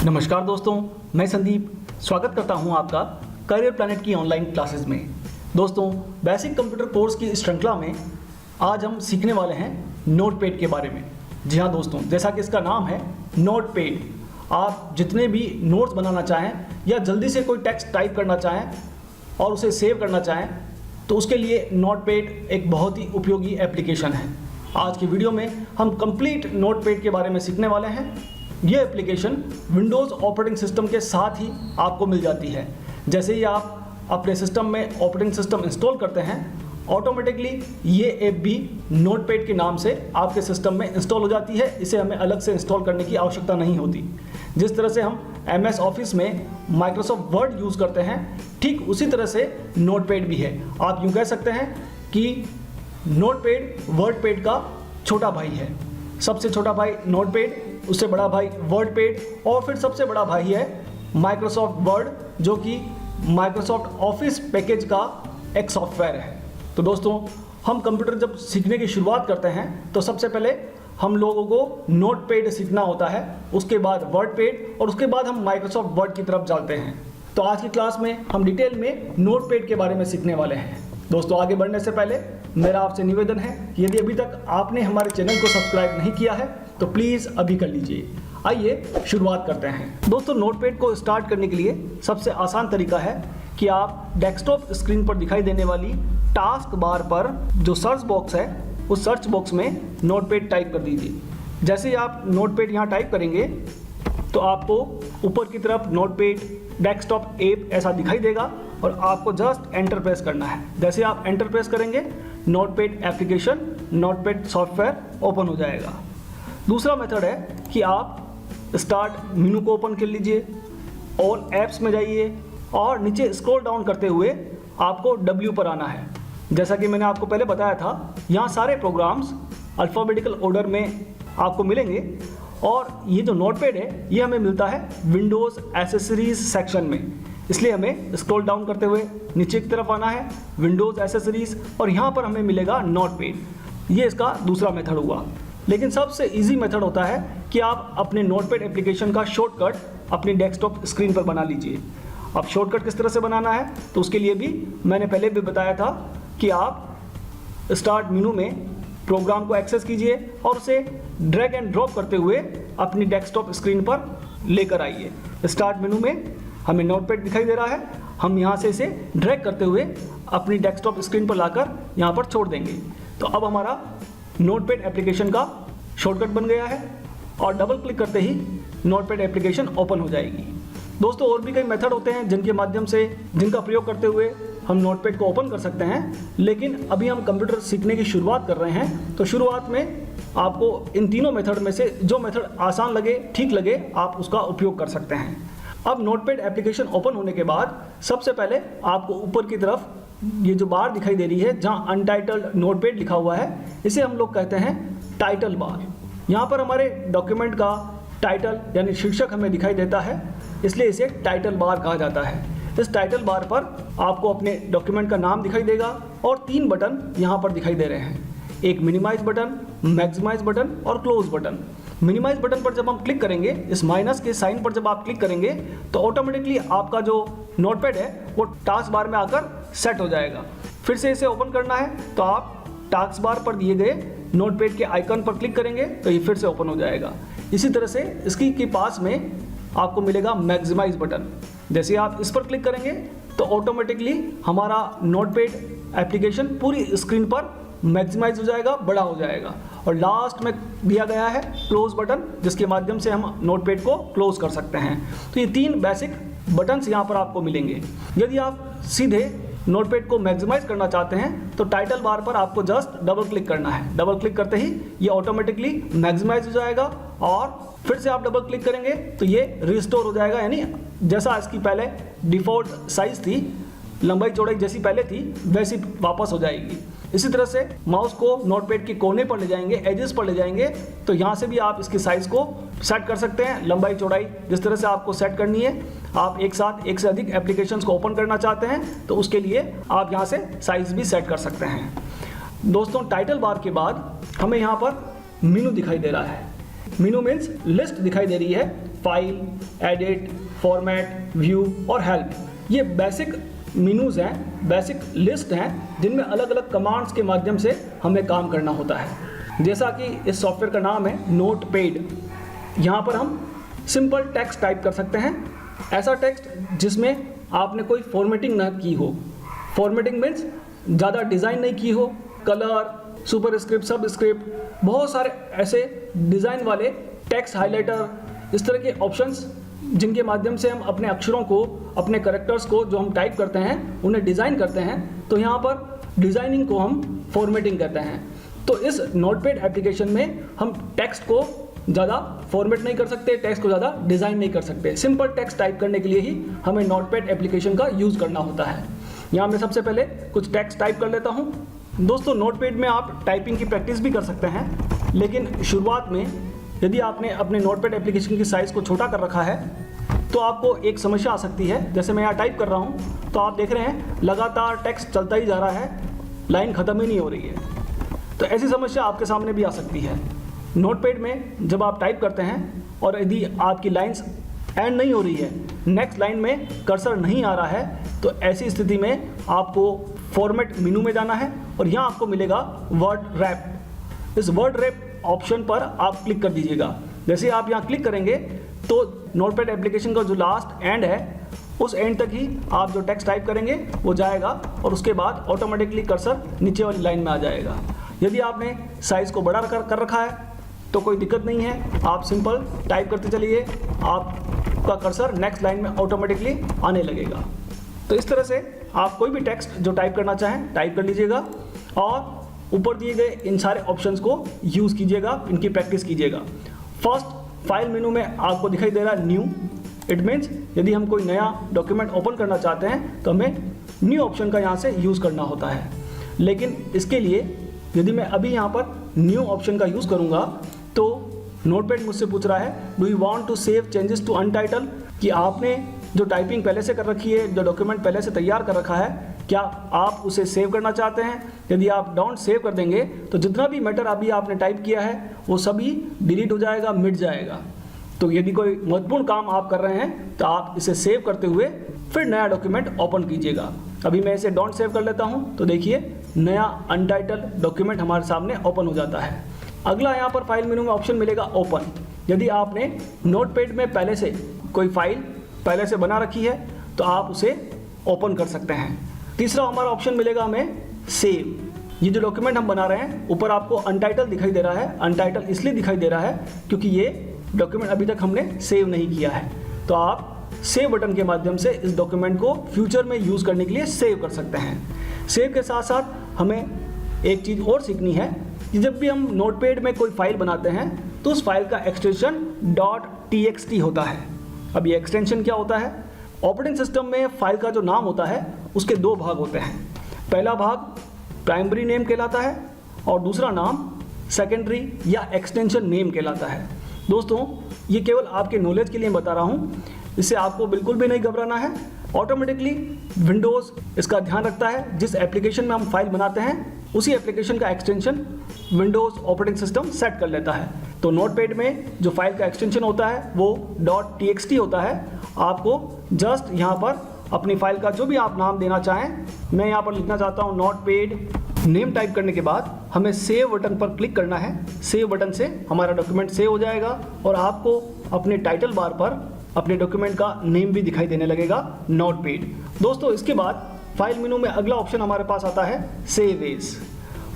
नमस्कार दोस्तों, मैं संदीप स्वागत करता हूं आपका करियर प्लैनेट की ऑनलाइन क्लासेस में। दोस्तों, बेसिक कंप्यूटर कोर्स की इस श्रृंखला में आज हम सीखने वाले हैं नोटपैड के बारे में। जी हाँ दोस्तों, जैसा कि इसका नाम है नोटपैड। आप जितने भी नोट्स बनाना चाहें या जल्दी से कोई टेक्स्ट टाइप करना चाहें और उसे सेव करना चाहें तो उसके लिए नोटपैड एक बहुत ही उपयोगी एप्लीकेशन है। आज की वीडियो में हम कंप्लीट नोटपैड के बारे में सीखने वाले हैं। यह एप्लीकेशन विंडोज़ ऑपरेटिंग सिस्टम के साथ ही आपको मिल जाती है। जैसे ही आप अपने सिस्टम में ऑपरेटिंग सिस्टम इंस्टॉल करते हैं, ऑटोमेटिकली ये ऐप भी नोटपैड के नाम से आपके सिस्टम में इंस्टॉल हो जाती है। इसे हमें अलग से इंस्टॉल करने की आवश्यकता नहीं होती। जिस तरह से हम MS ऑफिस में माइक्रोसॉफ्ट वर्ड यूज़ करते हैं, ठीक उसी तरह से नोटपैड भी है। आप यूँ कह सकते हैं कि नोटपैड वर्डपैड का छोटा भाई है। सबसे छोटा भाई नोटपैड, उससे बड़ा भाई वर्डपैड और फिर सबसे बड़ा भाई है माइक्रोसॉफ्ट वर्ड, जो कि माइक्रोसॉफ्ट ऑफिस पैकेज का एक सॉफ्टवेयर है। तो दोस्तों, हम कंप्यूटर जब सीखने की शुरुआत करते हैं तो सबसे पहले हम लोगों को नोटपैड सीखना होता है, उसके बाद वर्डपैड और उसके बाद हम माइक्रोसॉफ्ट वर्ड की तरफ चलते हैं। तो आज की क्लास में हम डिटेल में नोटपैड के बारे में सीखने वाले हैं। दोस्तों, आगे बढ़ने से पहले मेरा आपसे निवेदन है, यदि अभी तक आपने हमारे चैनल को सब्सक्राइब नहीं किया है तो प्लीज़ अभी कर लीजिए। आइए शुरुआत करते हैं। दोस्तों, नोटपैड को स्टार्ट करने के लिए सबसे आसान तरीका है कि आप डेस्कटॉप स्क्रीन पर दिखाई देने वाली टास्क बार पर जो सर्च बॉक्स है, उस सर्च बॉक्स में नोटपैड टाइप कर दीजिए। जैसे ही आप नोटपैड यहाँ टाइप करेंगे तो आपको ऊपर की तरफ नोटपैड डेस्कटॉप ऐप ऐसा दिखाई देगा और आपको जस्ट एंटर प्रेस करना है। जैसे आप एंटर प्रेस करेंगे, notepad application, notepad software open हो जाएगा। दूसरा मेथड है कि आप स्टार्ट मेनू को ओपन कर लीजिए, ऑल ऐप्स में जाइए और नीचे स्क्रॉल डाउन करते हुए आपको W पर आना है। जैसा कि मैंने आपको पहले बताया था, यहाँ सारे प्रोग्राम्स अल्फ़ाबेटिकल ऑर्डर में आपको मिलेंगे और ये जो नोटपैड है ये हमें मिलता है विंडोज़ एसेसरीज सेक्शन में। इसलिए हमें स्क्रॉल डाउन करते हुए नीचे की तरफ आना है, विंडोज़ एसेसरीज, और यहाँ पर हमें मिलेगा नोटपैड। ये इसका दूसरा मेथड हुआ। लेकिन सबसे इजी मेथड होता है कि आप अपने नोटपैड एप्लीकेशन का शॉर्टकट अपनी डेस्कटॉप स्क्रीन पर बना लीजिए। अब शॉर्टकट किस तरह से बनाना है तो उसके लिए भी मैंने पहले भी बताया था कि आप स्टार्ट मेनू में प्रोग्राम को एक्सेस कीजिए और उसे ड्रैग एंड ड्रॉप करते हुए अपनी डेस्कटॉप स्क्रीन पर लेकर आइए। स्टार्ट मेनू में हमें नोटपैड दिखाई दे रहा है, हम यहाँ से इसे ड्रैग करते हुए अपनी डेस्कटॉप स्क्रीन पर लाकर यहाँ पर छोड़ देंगे। तो अब हमारा नोटपैड एप्लीकेशन का शॉर्टकट बन गया है और डबल क्लिक करते ही नोटपैड एप्लीकेशन ओपन हो जाएगी। दोस्तों, और भी कई मेथड होते हैं जिनके माध्यम से, जिनका प्रयोग करते हुए हम नोटपैड को ओपन कर सकते हैं, लेकिन अभी हम कंप्यूटर सीखने की शुरुआत कर रहे हैं तो शुरुआत में आपको इन तीनों मेथड में से जो मेथड आसान लगे, ठीक लगे, आप उसका उपयोग कर सकते हैं। अब नोटपैड एप्लीकेशन ओपन होने के बाद सबसे पहले आपको ऊपर की तरफ ये जो बार दिखाई दे रही है जहाँ अनटाइटल्ड नोटपैड लिखा हुआ है, इसे हम लोग कहते हैं टाइटल बार। यहाँ पर हमारे डॉक्यूमेंट का टाइटल यानी शीर्षक हमें दिखाई देता है, इसलिए इसे टाइटल बार कहा जाता है। इस टाइटल बार पर आपको अपने डॉक्यूमेंट का नाम दिखाई देगा और 3 बटन यहाँ पर दिखाई दे रहे हैं। एक मिनिमाइज बटन, मैक्सिमाइज बटन और क्लोज बटन। मिनिमाइज बटन पर जब हम क्लिक करेंगे, इस माइनस के साइन पर जब आप क्लिक करेंगे तो ऑटोमेटिकली आपका जो नोटपैड है वो टास्क बार में आकर सेट हो जाएगा। फिर से इसे ओपन करना है तो आप टास्क बार पर दिए गए नोटपैड के आइकन पर क्लिक करेंगे तो ये फिर से ओपन हो जाएगा। इसी तरह से इसकी के पास में आपको मिलेगा मैक्सिमाइज बटन। जैसे आप इस पर क्लिक करेंगे तो ऑटोमेटिकली हमारा नोटपैड एप्लीकेशन पूरी स्क्रीन पर मैक्सिमाइज हो जाएगा, बड़ा हो जाएगा। और लास्ट में दिया गया है क्लोज बटन, जिसके माध्यम से हम नोटपैड को क्लोज कर सकते हैं। तो ये 3 बेसिक बटन्स यहाँ पर आपको मिलेंगे। यदि आप सीधे नोटपैड को मैक्सिमाइज करना चाहते हैं तो टाइटल बार पर आपको जस्ट डबल क्लिक करना है। डबल क्लिक करते ही ये ऑटोमेटिकली मैक्सिमाइज हो जाएगा और फिर से आप डबल क्लिक करेंगे तो ये रिस्टोर हो जाएगा, यानी जैसा इसकी पहले डिफ़ॉल्ट साइज़ थी, लंबाई चौड़ाई जैसी पहले थी वैसी वापस हो जाएगी। इसी तरह से माउस को नोटपैड के कोने पर ले जाएंगे, एजेस पर ले जाएंगे, तो यहाँ से भी आप इसकी साइज़ को सेट कर सकते हैं। लंबाई चौड़ाई जिस तरह से आपको सेट करनी है, आप एक साथ एक से अधिक एप्लीकेशंस को ओपन करना चाहते हैं तो उसके लिए आप यहाँ से साइज़ भी सेट कर सकते हैं। दोस्तों, टाइटल बार के बाद हमें यहाँ पर मेनू दिखाई दे रहा है। मेनू मीन्स लिस्ट दिखाई दे रही है फाइल, एडिट, फॉर्मेट, व्यू और हेल्प। ये बेसिक मेनूज हैं, बेसिक लिस्ट हैं जिनमें अलग अलग कमांड्स के माध्यम से हमें काम करना होता है। जैसा कि इस सॉफ्टवेयर का नाम है नोटपैड। यहाँ पर हम सिंपल टेक्स्ट टाइप कर सकते हैं, ऐसा टेक्स्ट जिसमें आपने कोई फॉर्मेटिंग ना की हो। फॉर्मेटिंग मीन्स ज़्यादा डिज़ाइन नहीं की हो, कलर, सुपरस्क्रिप्ट, सबस्क्रिप्ट, बहुत सारे ऐसे डिज़ाइन वाले टेक्स्ट हाइलाइटर, इस तरह के ऑप्शंस जिनके माध्यम से हम अपने अक्षरों को, अपने कैरेक्टर्स को जो हम टाइप करते हैं उन्हें डिज़ाइन करते हैं। तो यहाँ पर डिज़ाइनिंग को हम फॉर्मेटिंग कहते हैं। तो इस नोटपैड एप्लीकेशन में हम टेक्स्ट को ज़्यादा फॉर्मेट नहीं कर सकते, टेक्स्ट को ज़्यादा डिज़ाइन नहीं कर सकते। सिंपल टेक्स्ट टाइप करने के लिए ही हमें नोटपैड एप्लीकेशन का यूज़ करना होता है। यहाँ मैं सबसे पहले कुछ टेक्स्ट टाइप कर लेता हूँ। दोस्तों, नोटपैड में आप टाइपिंग की प्रैक्टिस भी कर सकते हैं, लेकिन शुरुआत में यदि आपने अपने नोटपैड एप्लीकेशन की साइज़ को छोटा कर रखा है तो आपको एक समस्या आ सकती है। जैसे मैं यहाँ टाइप कर रहा हूँ तो आप देख रहे हैं लगातार टेक्स्ट चलता ही जा रहा है, लाइन ख़त्म ही नहीं हो रही है। तो ऐसी समस्या आपके सामने भी आ सकती है। नोटपैड में जब आप टाइप करते हैं और यदि आपकी लाइन्स एंड नहीं हो रही है, नेक्स्ट लाइन में कर्सर नहीं आ रहा है, तो ऐसी स्थिति में आपको फॉर्मेट मेनू में जाना है और यहाँ आपको मिलेगा वर्ड रैप। इस वर्ड रैप ऑप्शन पर आप क्लिक कर दीजिएगा। जैसे आप यहाँ क्लिक करेंगे तो नोटपैड एप्लीकेशन का जो लास्ट एंड है उस एंड तक ही आप जो टेक्स्ट टाइप करेंगे वो जाएगा और उसके बाद ऑटोमेटिकली कर्सर नीचे वाली लाइन में आ जाएगा। यदि आपने साइज़ को बड़ा कर रखा है तो कोई दिक्कत नहीं है, आप सिंपल टाइप करते चलिए, आपका कर्सर नेक्स्ट लाइन में ऑटोमेटिकली आने लगेगा। तो इस तरह से आप कोई भी टेक्स्ट जो टाइप करना चाहें टाइप कर लीजिएगा और ऊपर दिए गए इन सारे ऑप्शंस को यूज़ कीजिएगा, इनकी प्रैक्टिस कीजिएगा। फर्स्ट फाइल मेनू में आपको दिखाई दे रहा है न्यू। इट मीन्स यदि हम कोई नया डॉक्यूमेंट ओपन करना चाहते हैं तो हमें न्यू ऑप्शन का यहाँ से यूज़ करना होता है। लेकिन इसके लिए यदि मैं अभी यहाँ पर न्यू ऑप्शन का यूज़ करूँगा तो नोटपैड मुझसे पूछ रहा है do you want to save changes to untitled, कि आपने जो टाइपिंग पहले से कर रखी है, जो डॉक्यूमेंट पहले से तैयार कर रखा है, क्या आप उसे सेव करना चाहते हैं। यदि आप डोंट सेव कर देंगे तो जितना भी मैटर अभी आपने टाइप किया है वो सभी डिलीट हो जाएगा, मिट जाएगा। तो यदि कोई महत्वपूर्ण काम आप कर रहे हैं तो आप इसे सेव करते हुए फिर नया डॉक्यूमेंट ओपन कीजिएगा। अभी मैं इसे डोंट सेव कर लेता हूँ तो देखिए नया अनटाइटल डॉक्यूमेंट हमारे सामने ओपन हो जाता है। अगला यहाँ पर फाइल मेनू में ऑप्शन मिलेगा ओपन। यदि आपने नोटपैड में पहले से कोई फाइल पहले से बना रखी है तो आप उसे ओपन कर सकते हैं। तीसरा हमारा ऑप्शन मिलेगा हमें सेव। ये जो डॉक्यूमेंट हम बना रहे हैं ऊपर आपको अनटाइटल दिखाई दे रहा है। अनटाइटल इसलिए दिखाई दे रहा है क्योंकि ये डॉक्यूमेंट अभी तक हमने सेव नहीं किया है। तो आप सेव बटन के माध्यम से इस डॉक्यूमेंट को फ्यूचर में यूज़ करने के लिए सेव कर सकते हैं। सेव के साथ साथ हमें एक चीज़ और सीखनी है कि जब भी हम नोटपैड में कोई फाइल बनाते हैं तो उस फाइल का एक्सटेंशन .txt होता है। अब ये एक्सटेंशन क्या होता है? ऑपरेटिंग सिस्टम में फाइल का जो नाम होता है उसके दो भाग होते हैं। पहला भाग प्राइमरी नेम कहलाता है और दूसरा नाम सेकेंडरी या एक्सटेंशन नेम कहलाता है। दोस्तों, ये केवल आपके नॉलेज के लिए बता रहा हूँ, इससे आपको बिल्कुल भी नहीं घबराना है। ऑटोमेटिकली विंडोज़ इसका ध्यान रखता है। जिस एप्लीकेशन में हम फाइल बनाते हैं उसी एप्लीकेशन का extension Windows operating system set कर लेता है। तो नोटपैड में जो फाइल का एक्सटेंशन होता है वो .txt होता है। आपको जस्ट यहाँ पर अपनी फाइल का जो भी आप नाम देना चाहें, मैं यहाँ पर लिखना चाहता हूँ नोटपैड। नेम टाइप करने के बाद हमें सेव बटन पर क्लिक करना है। सेव बटन से हमारा डॉक्यूमेंट सेव हो जाएगा और आपको अपने टाइटल बार पर अपने डॉक्यूमेंट का नेम भी दिखाई देने लगेगा नोटपैड। दोस्तों, इसके बाद फाइल मेनू में अगला ऑप्शन हमारे पास आता है सेव एज।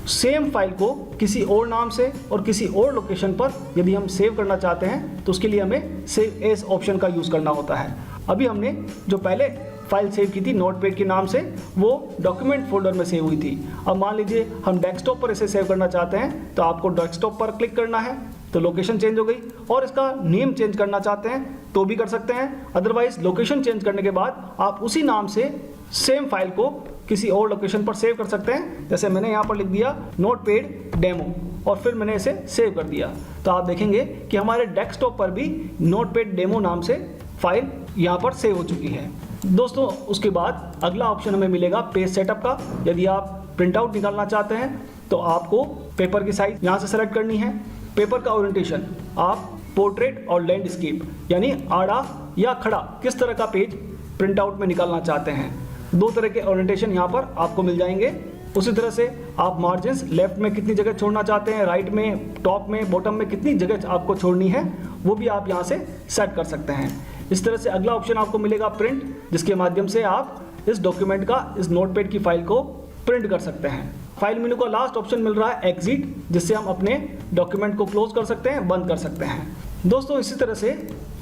सेम फाइल को किसी और नाम से और किसी और लोकेशन पर यदि हम सेव करना चाहते हैं तो उसके लिए हमें सेव एज ऑप्शन का यूज़ करना होता है। अभी हमने जो पहले फाइल सेव की थी नोटपैड के नाम से वो डॉक्यूमेंट फोल्डर में सेव हुई थी। अब मान लीजिए हम डेस्कटॉप पर इसे सेव करना चाहते हैं तो आपको डेस्कटॉप पर क्लिक करना है तो लोकेशन चेंज हो गई, और इसका नेम चेंज करना चाहते हैं तो भी कर सकते हैं। अदरवाइज लोकेशन चेंज करने के बाद आप उसी नाम से सेम फाइल को किसी और लोकेशन पर सेव कर सकते हैं। जैसे मैंने यहाँ पर लिख दिया नोटपैड डेमो और फिर मैंने इसे सेव कर दिया, तो आप देखेंगे कि हमारे डेस्कटॉप पर भी नोटपैड डेमो नाम से फाइल यहाँ पर सेव हो चुकी है। दोस्तों, उसके बाद अगला ऑप्शन हमें मिलेगा पेज सेटअप का। यदि आप प्रिंट आउट निकालना चाहते हैं तो आपको पेपर की साइज यहाँ से सेलेक्ट करनी है। पेपर का ओरिएंटेशन आप पोर्ट्रेट और लैंडस्केप, यानी आड़ा या खड़ा किस तरह का पेज प्रिंट आउट में निकालना चाहते हैं। दो तरह के ओरिएंटेशन यहाँ पर आपको मिल जाएंगे। उसी तरह से आप मार्जिन्स लेफ्ट में कितनी जगह छोड़ना चाहते हैं, राइट में, टॉप में, बॉटम में कितनी जगह आपको छोड़नी है, वो भी आप यहाँ से सेट कर सकते हैं। इस तरह से अगला ऑप्शन आपको मिलेगा प्रिंट, जिसके माध्यम से आप इस डॉक्यूमेंट का, इस नोटपैड की फाइल को प्रिंट कर सकते हैं। फाइल मेनू का लास्ट ऑप्शन मिल रहा है एग्जिट, जिससे हम अपने डॉक्यूमेंट को क्लोज कर सकते हैं, बंद कर सकते हैं। दोस्तों इसी तरह से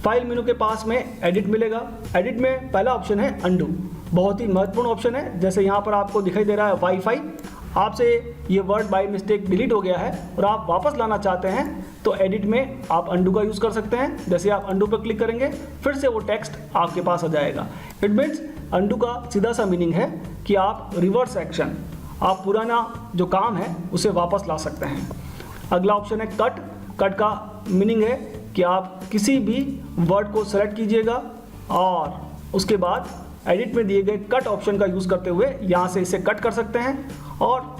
फाइल मेनू के पास में एडिट मिलेगा। एडिट में पहला ऑप्शन है अंडू, बहुत ही महत्वपूर्ण ऑप्शन है। जैसे यहाँ पर आपको दिखाई दे रहा है वाईफाई, आपसे ये वर्ड बाय मिस्टेक डिलीट हो गया है और आप वापस लाना चाहते हैं तो एडिट में आप अंडू का यूज़ कर सकते हैं। जैसे आप अंडू पर क्लिक करेंगे फिर से वो टेक्स्ट आपके पास आ जाएगा। इट मीन्स अंडू का सीधा सा मीनिंग है कि आप रिवर्स एक्शन, आप पुराना जो काम है उसे वापस ला सकते हैं। अगला ऑप्शन है कट। कट का मीनिंग है कि आप किसी भी वर्ड को सेलेक्ट कीजिएगा और उसके बाद एडिट में दिए गए कट ऑप्शन का यूज़ करते हुए यहाँ से इसे कट कर सकते हैं और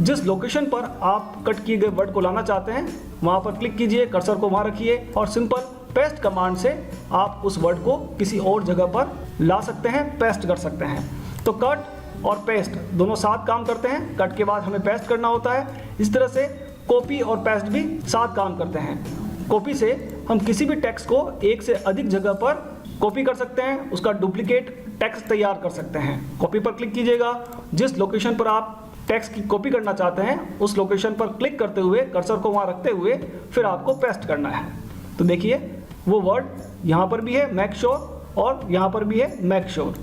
जिस लोकेशन पर आप कट किए गए वर्ड को लाना चाहते हैं वहाँ पर क्लिक कीजिए, कर्सर को वहाँ रखिए और सिंपल पेस्ट कमांड से आप उस वर्ड को किसी और जगह पर ला सकते हैं, पेस्ट कर सकते हैं। तो कट और पेस्ट दोनों साथ काम करते हैं। कट के बाद हमें पेस्ट करना होता है। इस तरह से कॉपी और पेस्ट भी साथ काम करते हैं। कॉपी से हम किसी भी टेक्स्ट को एक से अधिक जगह पर कॉपी कर सकते हैं, उसका डुप्लीकेट टेक्स्ट तैयार कर सकते हैं। कॉपी पर क्लिक कीजिएगा, जिस लोकेशन पर आप टेक्स्ट की कॉपी करना चाहते हैं उस लोकेशन पर क्लिक करते हुए, कर्सर को वहाँ रखते हुए फिर आपको पेस्ट करना है। तो देखिए वो वर्ड यहाँ पर भी है मेक श्योर और यहाँ पर भी है मेक श्योर।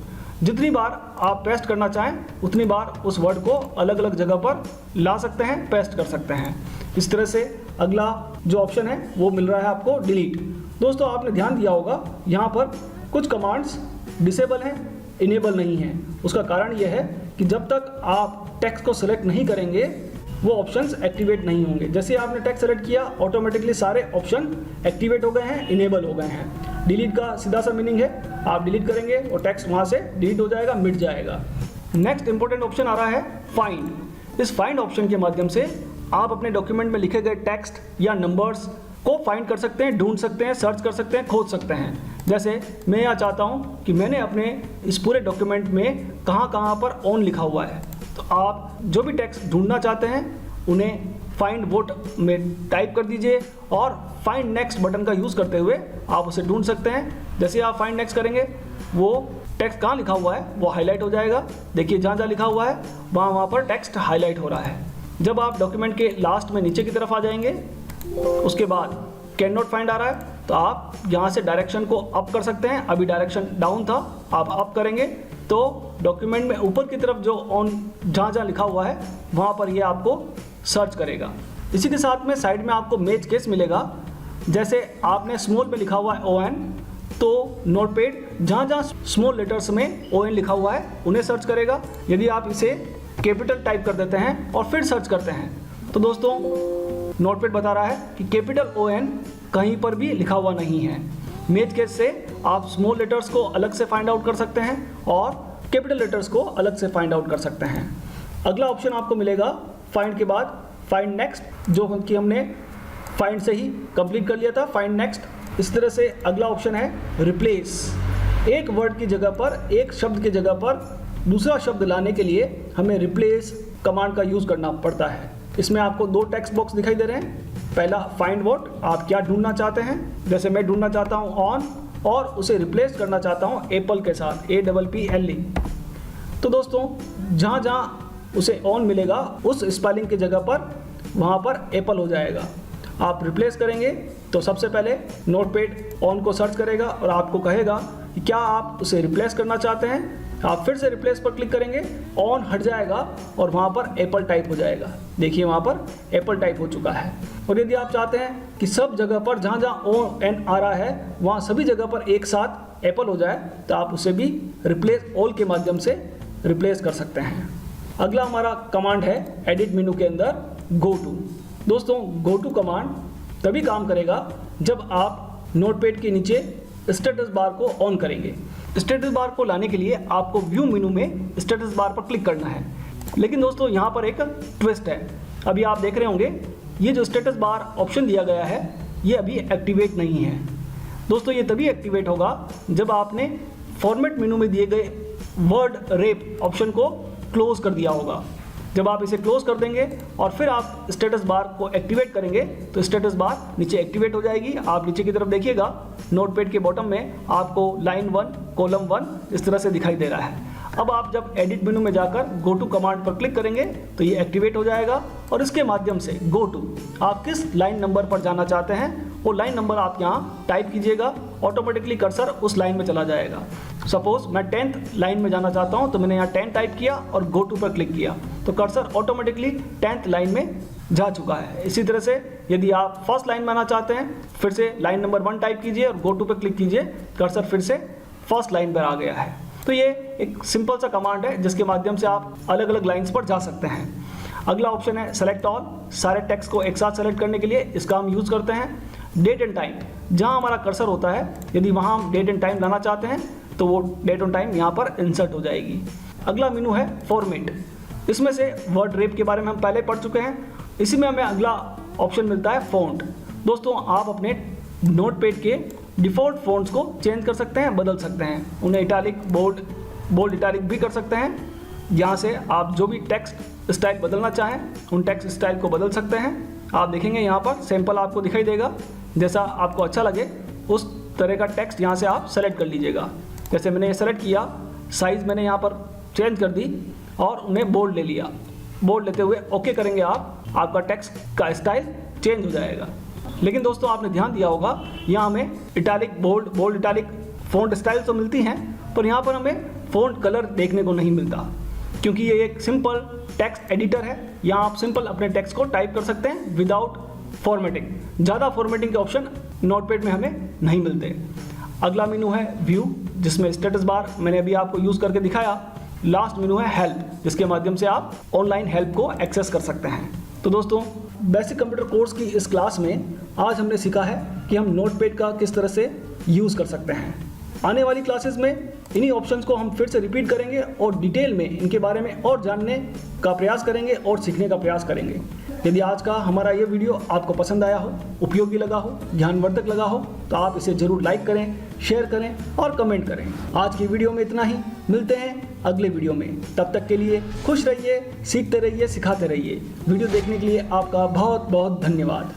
जितनी बार आप पेस्ट करना चाहें उतनी बार उस वर्ड को अलग अलग जगह पर ला सकते हैं, पेस्ट कर सकते हैं। इस तरह से अगला जो ऑप्शन है वो मिल रहा है आपको डिलीट। दोस्तों आपने ध्यान दिया होगा यहाँ पर कुछ कमांड्स डिसेबल हैं, इनेबल नहीं है। उसका कारण यह है कि जब तक आप टेक्स्ट को सिलेक्ट नहीं करेंगे वो ऑप्शंस एक्टिवेट नहीं होंगे। जैसे आपने टेक्स्ट सेलेक्ट किया ऑटोमेटिकली सारे ऑप्शन एक्टिवेट हो गए हैं, इनेबल हो गए हैं। डिलीट का सीधा सा मीनिंग है आप डिलीट करेंगे और टेक्स्ट वहाँ से डिलीट हो जाएगा, मिट जाएगा। नेक्स्ट इंपॉर्टेंट ऑप्शन आ रहा है फाइंड। इस फाइंड ऑप्शन के माध्यम से आप अपने डॉक्यूमेंट में लिखे गए टेक्स्ट या नंबर्स को फाइंड कर सकते हैं, ढूंढ सकते हैं, सर्च कर सकते हैं, खोज सकते हैं। जैसे मैं यहाँ चाहता हूँ कि मैंने अपने इस पूरे डॉक्यूमेंट में कहाँ पर ऑन लिखा हुआ है, तो आप जो भी टेक्स्ट ढूंढना चाहते हैं उन्हें फाइंड वोट में टाइप कर दीजिए और फाइंड नेक्स्ट बटन का यूज़ करते हुए आप उसे ढूंढ सकते हैं। जैसे आप फाइंड नेक्स्ट करेंगे वो टेक्स्ट कहाँ लिखा हुआ है वो हाईलाइट हो जाएगा। देखिए जहाँ जहाँ लिखा हुआ है वहाँ पर टेक्स्ट हाईलाइट हो रहा है। जब आप डॉक्यूमेंट के लास्ट में नीचे की तरफ आ जाएंगे उसके बाद कैन नॉट फाइंड आ रहा है तो आप यहाँ से डायरेक्शन को अप कर सकते हैं। अभी डायरेक्शन डाउन था, आप अप करेंगे तो डॉक्यूमेंट में ऊपर की तरफ जो ऑन जहाँ जहाँ लिखा हुआ है वहाँ पर ये आपको सर्च करेगा। इसी के साथ में साइड में आपको मैच केस मिलेगा। जैसे आपने स्मॉल में लिखा हुआ है ON तो नोटपैड जहाँ जहाँ स्मॉल लेटर्स में ON लिखा हुआ है उन्हें सर्च करेगा। यदि आप इसे कैपिटल टाइप कर देते हैं और फिर सर्च करते हैं तो दोस्तों नोटपैड बता रहा है कि कैपिटल ON कहीं पर भी लिखा हुआ नहीं है। मैच केस से आप स्मॉल लेटर्स को अलग से फाइंड आउट कर सकते हैं और कैपिटल लेटर्स को अलग से फाइंड आउट कर सकते हैं। अगला ऑप्शन आपको मिलेगा फाइंड के बाद फाइंड नेक्स्ट, जो कि हमने फाइंड से ही कंप्लीट कर लिया था, फाइंड नेक्स्ट। इस तरह से अगला ऑप्शन है रिप्लेस। एक वर्ड की जगह पर, एक शब्द की जगह पर दूसरा शब्द लाने के लिए हमें रिप्लेस कमांड का यूज़ करना पड़ता है। इसमें आपको दो टेक्स्ट बॉक्स दिखाई दे रहे हैं। पहला फाइंड व्हाट, आप क्या ढूंढना चाहते हैं। जैसे मैं ढूंढना चाहता हूँ ऑन और उसे रिप्लेस करना चाहता हूँ एप्पल के साथ, APPLE। तो दोस्तों जहाँ जहाँ उसे ऑन मिलेगा उस स्पेलिंग की जगह पर वहाँ पर एप्पल हो जाएगा। आप रिप्लेस करेंगे तो सबसे पहले नोटपैड ऑन को सर्च करेगा और आपको कहेगा कि क्या आप उसे रिप्लेस करना चाहते हैं। आप फिर से रिप्लेस पर क्लिक करेंगे, ऑन हट जाएगा और वहाँ पर एप्पल टाइप हो जाएगा। देखिए वहाँ पर एप्पल टाइप हो चुका है। और यदि आप चाहते हैं कि सब जगह पर जहाँ जहाँ ON आ रहा है वहाँ सभी जगह पर एक साथ एप्पल हो जाए तो आप उसे भी रिप्लेस ऑल के माध्यम से रिप्लेस कर सकते हैं। अगला हमारा कमांड है एडिट मेनू के अंदर गो टू। दोस्तों गो टू कमांड तभी काम करेगा जब आप नोटपैड के नीचे स्टेटस बार को ऑन करेंगे। स्टेटस बार को लाने के लिए आपको व्यू मेनू में स्टेटस बार पर क्लिक करना है। लेकिन दोस्तों यहाँ पर एक ट्विस्ट है। अभी आप देख रहे होंगे ये जो स्टेटस बार ऑप्शन दिया गया है ये अभी एक्टिवेट नहीं है। दोस्तों ये तभी एक्टिवेट होगा जब आपने फॉर्मेट मेनू में दिए गए वर्ड रेप ऑप्शन को क्लोज कर दिया होगा। जब आप इसे क्लोज कर देंगे और फिर आप स्टेटस बार को एक्टिवेट करेंगे तो स्टेटस बार नीचे एक्टिवेट हो जाएगी। आप नीचे की तरफ देखिएगा, नोटपैड के बॉटम में आपको लाइन 1 कॉलम 1 इस तरह से दिखाई दे रहा है। अब आप जब एडिट मेनू में जाकर गो टू कमांड पर क्लिक करेंगे तो ये एक्टिवेट हो जाएगा और इसके माध्यम से गो टू आप किस लाइन नंबर पर जाना चाहते हैं वो लाइन नंबर आप यहाँ टाइप कीजिएगा, ऑटोमेटिकली कर्सर उस लाइन में चला जाएगा। सपोज मैं 10th लाइन में जाना चाहता हूँ तो मैंने यहाँ 10 टाइप किया और गो टू पर क्लिक किया तो कर्सर ऑटोमेटिकली 10th लाइन में जा चुका है। इसी तरह से यदि आप फर्स्ट लाइन में आना चाहते हैं फिर से लाइन नंबर 1 टाइप कीजिए और गो टू पर क्लिक कीजिए, कर्सर फिर से फर्स्ट लाइन पर आ गया है। तो ये एक सिंपल सा कमांड है जिसके माध्यम से आप अलग अलग लाइंस पर जा सकते हैं। अगला ऑप्शन है सेलेक्ट ऑल। सारे टेक्स्ट को एक साथ सेलेक्ट करने के लिए इसका हम यूज़ करते हैं। डेट एंड टाइम, जहां हमारा कर्सर होता है यदि वहां हम डेट एंड टाइम लाना चाहते हैं तो वो डेट एंड टाइम यहां पर इंसर्ट हो जाएगी। अगला मेनू है फॉर्मेट। इसमें से वर्ड रेप के बारे में हम पहले पढ़ चुके हैं। इसी में हमें अगला ऑप्शन मिलता है फ़ॉन्ट। दोस्तों आप अपने नोटपैड के डिफ़ॉल्ट फ़ॉन्ट्स को चेंज कर सकते हैं, बदल सकते हैं। उन्हें इटैलिक, बोल्ड इटैलिक भी कर सकते हैं। यहाँ से आप जो भी टेक्स्ट स्टाइल बदलना चाहें उन टेक्स्ट स्टाइल को बदल सकते हैं। आप देखेंगे यहाँ पर सैंपल आपको दिखाई देगा, जैसा आपको अच्छा लगे उस तरह का टेक्स्ट यहाँ से आप सेलेक्ट कर लीजिएगा। जैसे मैंने ये सेलेक्ट किया, साइज़ मैंने यहाँ पर चेंज कर दी और उन्हें बोल्ड ले लिया। बोल्ड लेते हुए ओके करेंगे आपका टेक्स्ट का स्टाइल चेंज हो जाएगा। लेकिन दोस्तों आपने ध्यान दिया होगा यहाँ हमें italic, bold italic font style तो मिलती हैं पर यहाँ पर हमें फ़ॉन्ट कलर देखने को नहीं मिलता, क्योंकि ये एक सिंपल टेक्स्ट एडिटर है। यहाँ आप सिंपल अपने टेक्स्ट को टाइप कर सकते हैं विदाउट फॉर्मेटिंग। ज़्यादा फॉर्मेटिंग के ऑप्शन नोटपैड में हमें नहीं मिलते। अगला मेनू है व्यू, जिसमें स्टेटस बार मैंने अभी आपको यूज़ करके दिखाया। लास्ट मेनू है हेल्प, जिसके माध्यम से आप ऑनलाइन हेल्प को एक्सेस कर सकते हैं। तो दोस्तों बेसिक कंप्यूटर कोर्स की इस क्लास में आज हमने सीखा है कि हम नोटपैड का किस तरह से यूज़ कर सकते हैं। आने वाली क्लासेस में इन्हीं ऑप्शंस को हम फिर से रिपीट करेंगे और डिटेल में इनके बारे में और जानने का प्रयास करेंगे और सीखने का प्रयास करेंगे। यदि आज का हमारा ये वीडियो आपको पसंद आया हो, उपयोगी लगा हो, ज्ञानवर्धक लगा हो तो आप इसे ज़रूर लाइक करें, शेयर करें और कमेंट करें। आज की वीडियो में इतना ही, मिलते हैं अगले वीडियो में। तब तक के लिए खुश रहिए, सीखते रहिए, सिखाते रहिए। वीडियो देखने के लिए आपका बहुत बहुत धन्यवाद।